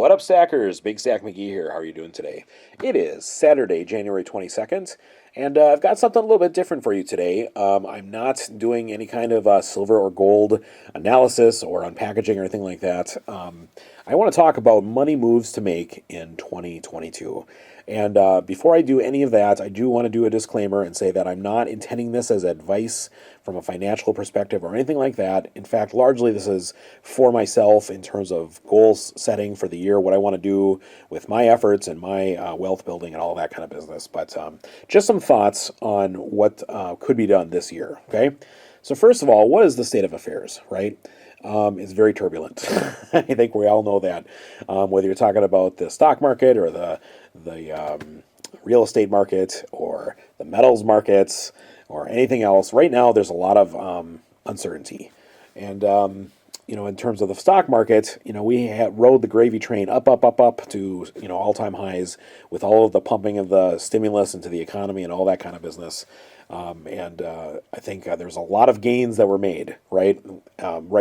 What up, Stackers? Big Stack McGee here. How are you doing today? It is Saturday, January 22nd, and I've got something a little bit different for you today. I'm not doing any kind of silver or gold analysis or unpackaging or anything like that. I want to talk about money moves to make in 2022. And before I do any of that, I do want to do a disclaimer and say that I'm not intending this as advice from a financial perspective or anything like that. In fact, largely this is for myself in terms of goals setting for the year, what I want to do with my efforts and my wealth building and all that kind of business. But just some thoughts on what could be done this year. Okay. So first of all, what is the state of affairs, right? It's very turbulent. I think we all know that. Whether you're talking about the stock market or the real estate market or the metals markets or anything else, right now there's a lot of uncertainty. And in terms of the stock market, we rode the gravy train up to all-time highs with all of the pumping of the stimulus into the economy and all that kind of business. I think there's a lot of gains that were made, right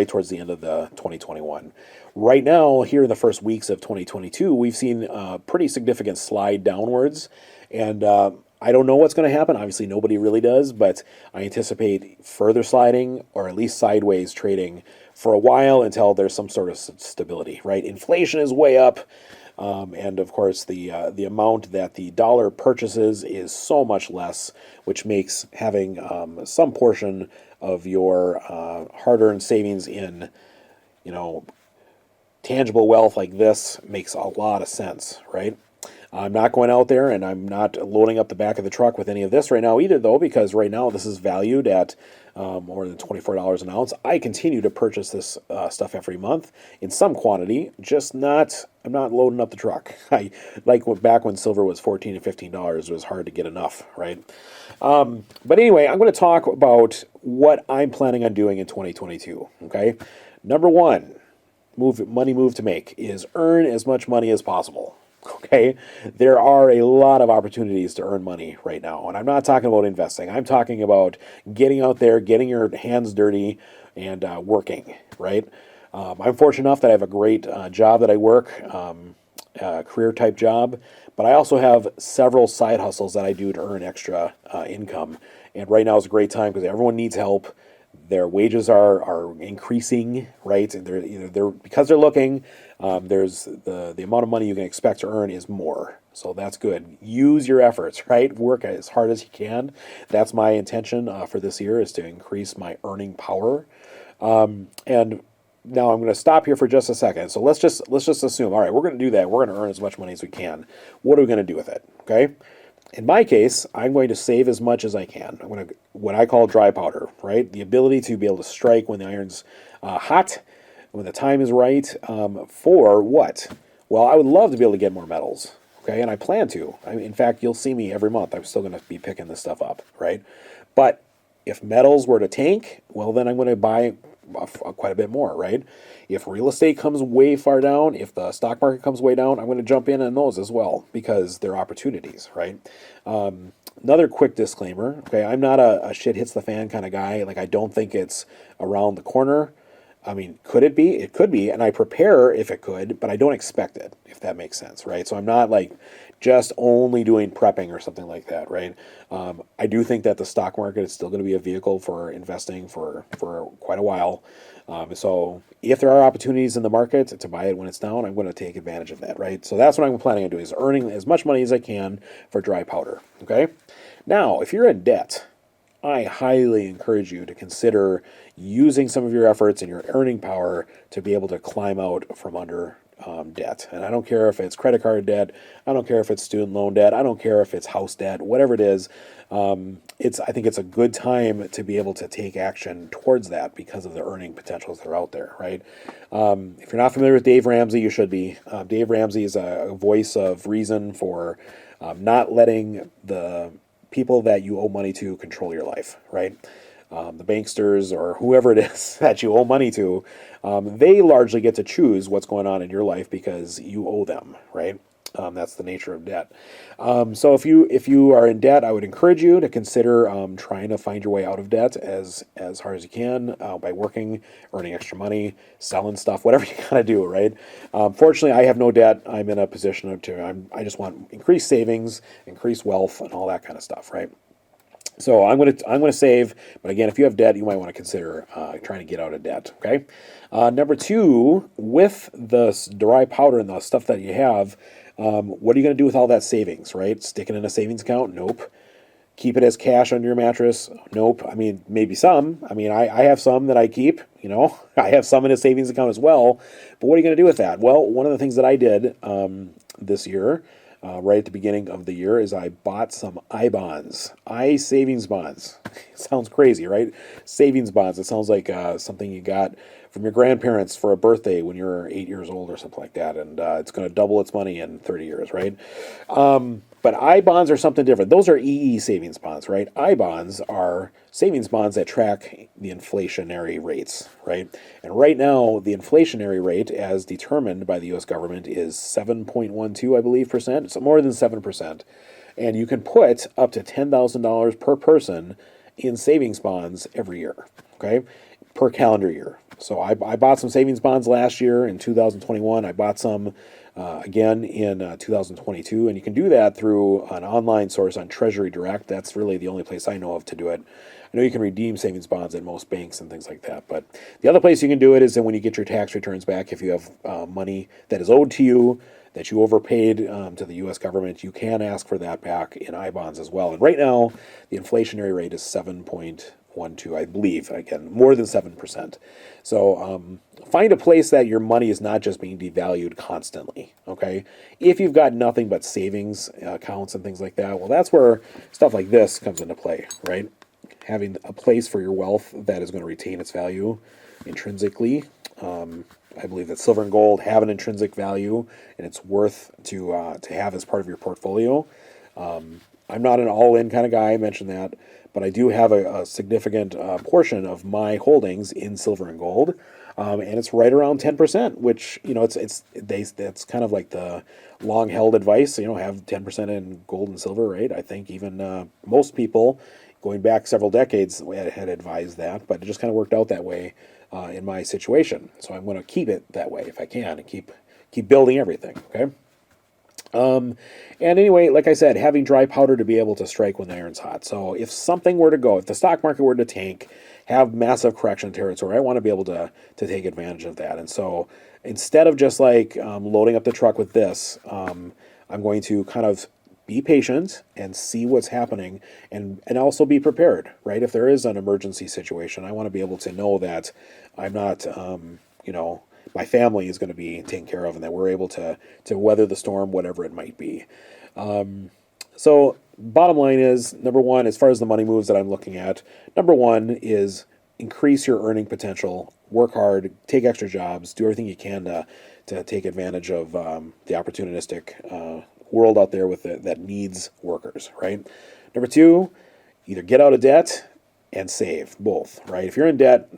towards the end of the 2021. Right now, here in the first weeks of 2022, we've seen a pretty significant slide downwards, and I don't know what's going to happen. Obviously, nobody really does, but I anticipate further sliding or at least sideways trading for a while until there's some sort of stability, right? Inflation is way up. And of course, the amount that the dollar purchases is so much less, which makes having some portion of your hard-earned savings in, tangible wealth like this makes a lot of sense, right? I'm not going out there and I'm not loading up the back of the truck with any of this right now either, though, because right now this is valued at more than $24 an ounce. I continue to purchase this stuff every month in some quantity, I'm not loading up the truck. I like back when silver was $14 and $15, it was hard to get enough, right? But anyway, I'm going to talk about what I'm planning on doing in 2022, okay? Number one, money move to make is earn as much money as possible. Okay, there are a lot of opportunities to earn money right now, and I'm not talking about investing. I'm talking about getting out there, getting your hands dirty, and working. Right. I'm fortunate enough that I have a great job that I work, career type job, but I also have several side hustles that I do to earn extra income. And right now is a great time because everyone needs help. Their wages are increasing, right? And they're because they're looking. There's the amount of money you can expect to earn is more, so that's good. Use your efforts, right? Work as hard as you can. That's my intention for this year, is to increase my earning power. And now I'm going to stop here for just a second. So let's just assume, all right, we're going to do that. We're going to earn as much money as we can. What are we going to do with it? Okay. In my case, I'm going to save as much as I can. I'm going to what I call dry powder, right? The ability to be able to strike when the iron's hot, when the time is right. For what? Well, I would love to be able to get more metals, okay? And I plan to. In fact, you'll see me every month. I'm still going to be picking this stuff up, right? But if metals were to tank, well, then I'm going to buy quite a bit more, right? If real estate comes way far down, if the stock market comes way down, I'm going to jump in on those as well because they're opportunities, right? Another quick disclaimer, okay? I'm not a shit hits the fan kind of guy. Like, I don't think it's around the corner. I mean, could it be? It could be, and I prepare if it could, but I don't expect it, if that makes sense, right? So I'm not like just only doing prepping or something like that, right? I do think that the stock market is still going to be a vehicle for investing for quite a while. So if there are opportunities in the market to buy it when it's down, I'm going to take advantage of that, right? So that's what I'm planning on doing, is earning as much money as I can for dry powder, okay? Now, if you're in debt, I highly encourage you to consider using some of your efforts and your earning power to be able to climb out from under debt. And I don't care if it's credit card debt, I don't care if it's student loan debt, I don't care if it's house debt, whatever it is. I think it's a good time to be able to take action towards that because of the earning potentials that are out there, right? If you're not familiar with Dave Ramsey, you should be. Dave Ramsey is a voice of reason for not letting the people that you owe money to control your life, right? The banksters or whoever it is that you owe money to, they largely get to choose what's going on in your life because you owe them, right? That's the nature of debt. So if you are in debt, I would encourage you to consider trying to find your way out of debt as hard as you can by working, earning extra money, selling stuff, whatever you gotta do. Right. Fortunately, I have no debt. I'm in a position I just want increased savings, increased wealth, and all that kind of stuff. Right. So I'm gonna save, but again, if you have debt, you might want to consider trying to get out of debt. Okay. Number two, with the dry powder and the stuff that you have, what are you going to do with all that savings? Right? Stick it in a savings account? Nope. Keep it as cash under your mattress? Nope. I mean, maybe some. I mean, I have some that I keep. I have some in a savings account as well. But what are you going to do with that? Well, one of the things that I did this year, right at the beginning of the year, is I bought some I bonds, I savings bonds. Sounds crazy, right? Savings bonds. It sounds like something you got from your grandparents for a birthday when you were 8 years old or something like that, and it's going to double its money in 30 years, right? But I bonds are something different. Those are EE savings bonds, right? I bonds are savings bonds that track the inflationary rates, right? And right now, the inflationary rate, as determined by the U.S. government, is 7.12, I believe, percent. So more than 7%. And you can put up to $10,000 per person in savings bonds every year, okay, per calendar year. So I bought some savings bonds last year in 2021. I bought some again in 2022, and you can do that through an online source on Treasury Direct. That's really the only place I know of to do it. I know you can redeem savings bonds at most banks and things like that, but the other place you can do it is when you get your tax returns back. If you have money that is owed to you that you overpaid to the U.S. government, you can ask for that back in I bonds as well. And right now, the inflationary rate is 7.12, I believe. Again, more than 7%. So find a place that your money is not just being devalued constantly. Okay, if you've got nothing but savings accounts and things like that, well, that's where stuff like this comes into play, right? Having a place for your wealth that is going to retain its value intrinsically. I believe that silver and gold have an intrinsic value, and it's worth to have as part of your portfolio. I'm not an all-in kind of guy. I mentioned that, but I do have a significant portion of my holdings in silver and gold, and it's right around 10%. Which that's kind of like the long-held advice. Have 10% in gold and silver, right? I think even most people, going back several decades, had advised that, but it just kind of worked out that way in my situation. So I'm going to keep it that way if I can, and keep building everything. Okay. And anyway, like I said, having dry powder to be able to strike when the iron's hot. So if something were to go, if the stock market were to tank, have massive correction territory, I want to be able to take advantage of that. And so instead of just like loading up the truck with this, I'm going to kind of be patient and see what's happening, and also be prepared, right? If there is an emergency situation, I want to be able to know that I'm not, my family is going to be taken care of, and that we're able to weather the storm, whatever it might be. So bottom line is, number one, as far as the money moves that I'm looking at, number one is increase your earning potential, work hard, take extra jobs, do everything you can to take advantage of the opportunistic world out there that needs workers, right? Number two, either get out of debt and save, both, right? If you're in debt,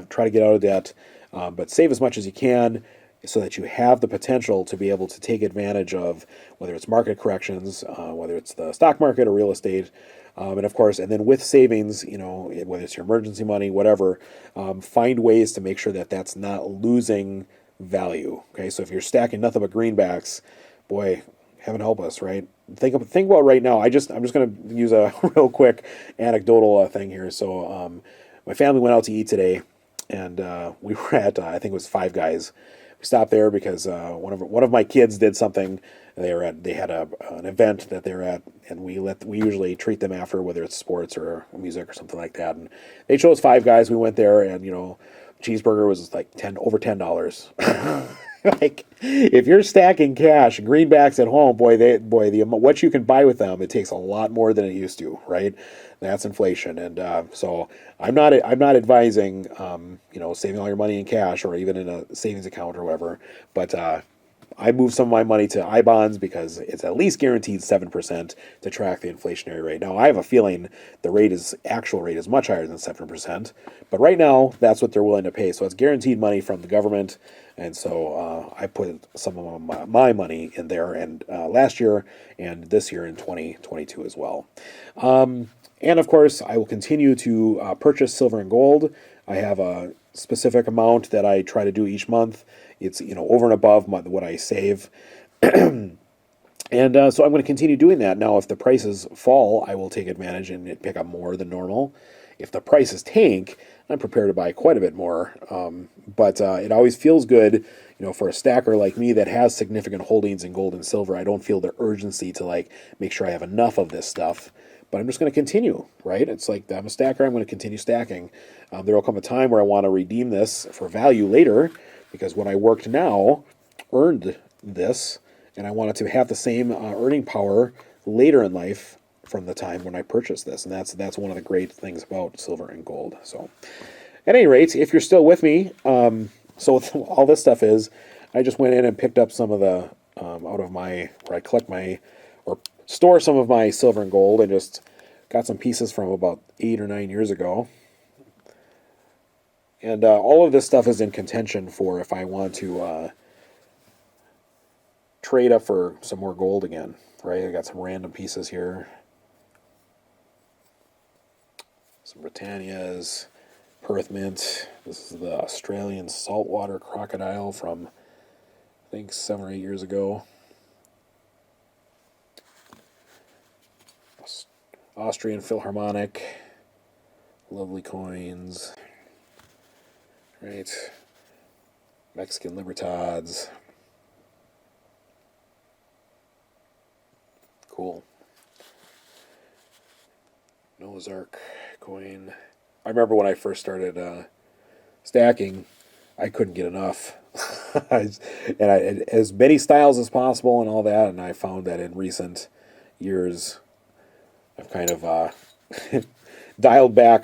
try to get out of debt, but save as much as you can so that you have the potential to be able to take advantage of whether it's market corrections, whether it's the stock market or real estate, and of course, and then with savings, whether it's your emergency money, whatever, find ways to make sure that that's not losing value. Okay, so if you're stacking nothing but greenbacks, boy, heaven help us, right? Think about right now. I'm just going to use a real quick anecdotal thing here. So my family went out to eat today, and we were at I think it was Five Guys. We stopped there because one of my kids did something. They had an event that they're at, and we usually treat them after, whether it's sports or music or something like that. And they chose Five Guys. We went there, and cheeseburger was like over $10. Like, if you're stacking cash and greenbacks at home, what you can buy with them, it takes a lot more than it used to, right? That's inflation, and so I'm not advising saving all your money in cash or even in a savings account or whatever, but I moved some of my money to I bonds because it's at least guaranteed 7% to track the inflationary rate. Now, I have a feeling the actual rate is much higher than 7%, but right now that's what they're willing to pay. So it's guaranteed money from the government, and so I put some of my money in there, and last year and this year in 2022 as well. And of course, I will continue to purchase silver and gold. I have a specific amount that I try to do each month. It's over and above what I save, and so I'm going to continue doing that. Now, if the prices fall, I will take advantage and pick up more than normal. If the prices tank, I'm prepared to buy quite a bit more. But it always feels good, for a stacker like me that has significant holdings in gold and silver. I don't feel the urgency to make sure I have enough of this stuff. But I'm just going to continue, right? It's like I'm a stacker. I'm going to continue stacking. There will come a time where I want to redeem this for value later, because when I worked now, earned this, and I wanted to have the same earning power later in life from the time when I purchased this. And that's one of the great things about silver and gold. So at any rate, if you're still with me, so all this stuff is, I just went in and picked up some of the, out of where I collect or store some of my silver and gold. I just got some pieces from about 8 or 9 years ago. And all of this stuff is in contention for if I want to trade up for some more gold again, right? I got some random pieces here. Some Britannias, Perth Mint. This is the Australian saltwater crocodile from, I think, 7 or 8 years ago. Austrian Philharmonic. Lovely coins. Right. Mexican Libertads. Cool. Noah's Ark coin. I remember when I first started stacking, I couldn't get enough. And I as many styles as possible and all that, and I found that in recent years I've kind of dialed back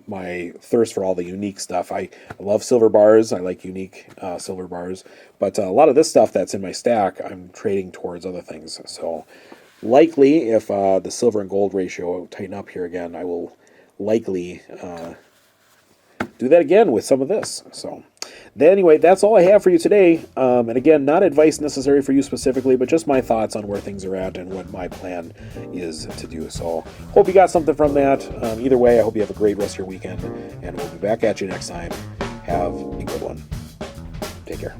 my thirst for all the unique stuff. I love silver bars. I like unique silver bars. But a lot of this stuff that's in my stack, I'm trading towards other things. So likely, if the silver and gold ratio tighten up here again, I will likely do that again with some of this. So anyway, that's all I have for you today. And again, not advice necessary for you specifically, but just my thoughts on where things are at and what my plan is to do. So hope you got something from that. Either way, I hope you have a great rest of your weekend, and we'll be back at you next time. Have a good one. Take care.